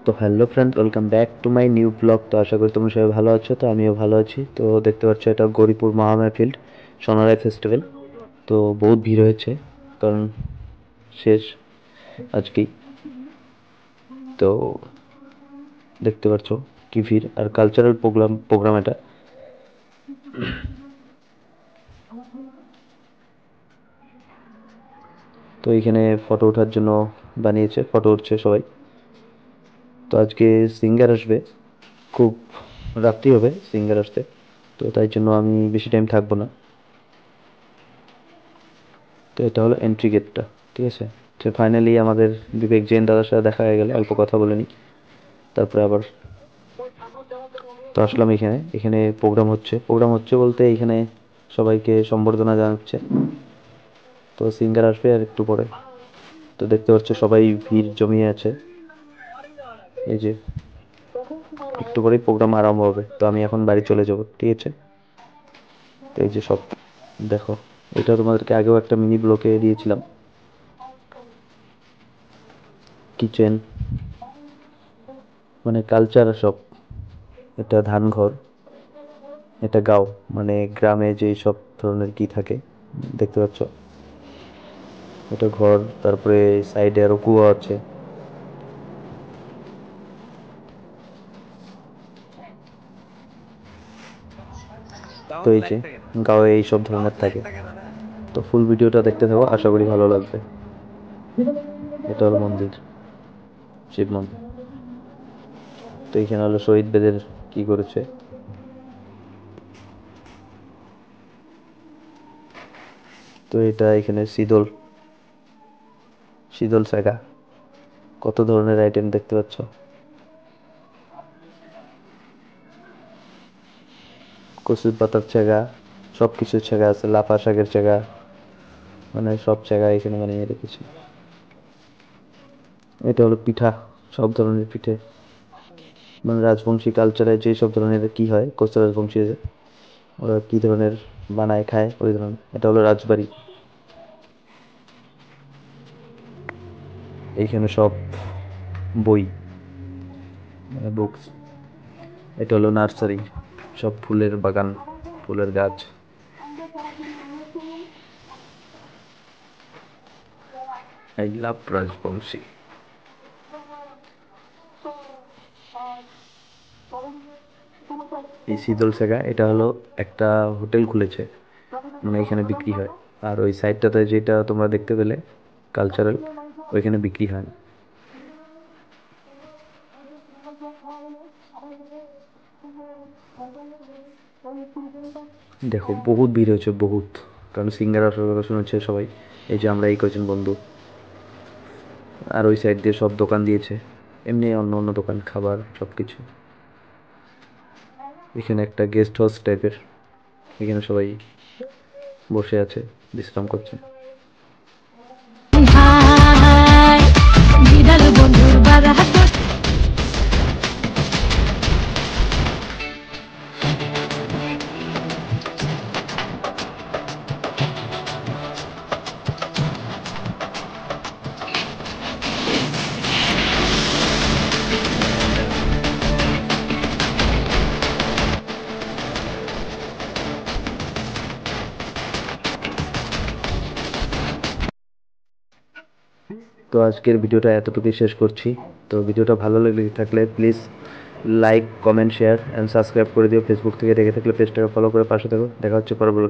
তো hello friend, welcome back to my new blog. তো আশা করি তোমরা সবাই ভালো আছো। তো আমিও ভালো আছি। তো দেখতে পাচ্ছ এটা গৌরীপুর মহামায়া ফিল্ড সোনারায় ফেস্টিভ্যাল। তো বহুত ভিড় হয়েছে, কারণ শেষ আজকেই। তো দেখতে পাচ্ছ কি ভিড়, আর কালচারাল প্রোগ্রাম এটা। তো এখানে ফটো ওঠার জন্য বানিয়েছে, ফটো উঠছে সবাই। তো আজকে সিঙ্গার আসবে, খুব রাত্রি হবে সিঙ্গার আসতে। তো তাই জন্য আমি বেশি টাইম থাকবো না। তো এটা হলো এন্ট্রি গেটটা, ঠিক আছে। তো ফাইনালি আমাদের বিবেক জৈন দাদার সাথে দেখা হয়ে গেল, অল্প কথা বলে নিই, তারপরে আবার তো আসলাম এখানে। এখানে প্রোগ্রাম হচ্ছে বলতে এখানে সবাইকে সম্বর্ধনা জানাচ্ছে। তো সিঙ্গার আসবে আর একটু পরে। তো দেখতে পাচ্ছ সবাই ভিড় জমিয়ে আছে। এই যে একটু পরেই প্রোগ্রাম আরম্ভ হবে। তো আমি এখন বাড়ি চলে যাব, ঠিক আছে। তো এই যে সব দেখো, এটা তোমাদেরকে আগেও একটা মিনি ব্লকে দিয়েছিলাম। কিচেন মানে কালচার সব। এটা ধান ঘর, এটা গাঁও, মানে গ্রামে যে সব ধরনের কি থাকে দেখতে পাচ্ছ। এটা ঘর, তারপরে সাইডে আরো কুয়া আছে। তো এই যে গাঁয়ে এই সব ধরনের থাকে। তো ফুল ভিডিওটা দেখতে থাকো, আশা করি ভালো লাগবে। এটা হলো মন্দির, শিব মন্দির। তো এখানে হলো শহীদ বেদের কি করেছে। তো এটা এখানে শীতল শীতল শাখা, কত ধরনের আইটেম দেখতে পাচ্ছ। কচুর পাতার ছেঁকা, সব কিছুর ছেঁকা আছে, লাফা শাকের ছেঁকা, মানে সব ছেঁকা এখানে বানিয়ে রেখেছে। এটা হলো পিঠা, সব ধরনের পিঠে, মানে রাজবংশী কালচারে যে সব ধরনের কি হয়, কোচ রাজবংশী ওরা কি ধরনের বানায় খায় ওই ধরনের। এটা হলো রাজবাড়ি, এইখানে সব বই, মানে বুকস। এটা হলো নার্সারি, সব ফুলের বাগান, ফুলের গাছ। I love Rajbanshi. এই শীতল শাখা, এটা হলো একটা হোটেল খুলেছে, মানে এখানে বিক্রি হয়। আর ওই সাইডটাতে যেটা তোমরা দেখতে পেলে কালচারাল, ওইখানে বিক্রি হয় না। দেখো বহুত ভিড় হয়েছে, বহুত, কারণ সিঙ্গার আসার কথা শুনেছে সবাই। এই যে আমরা এই কজন বন্ধু, আর ওই সাইড দিয়ে সব দোকান দিয়েছে, এমনি অন্য অন্য দোকান, খাবার সব কিছু। এখানে একটা গেস্ট হাউস টাইপের, এখানে সবাই বসে আছে, বিশ্রাম করছে। তো আজকের ভিডিওটা এতটুকুই শেষ করছি। তো ভিডিওটা ভালো লেগে থাকলে please like, comment, share and subscribe করে দিও। ফেসবুক থেকে দেখে থাকলে পেজটাকে ফলো করে পাশে থাকো। দেখা হচ্ছে পরবর্তী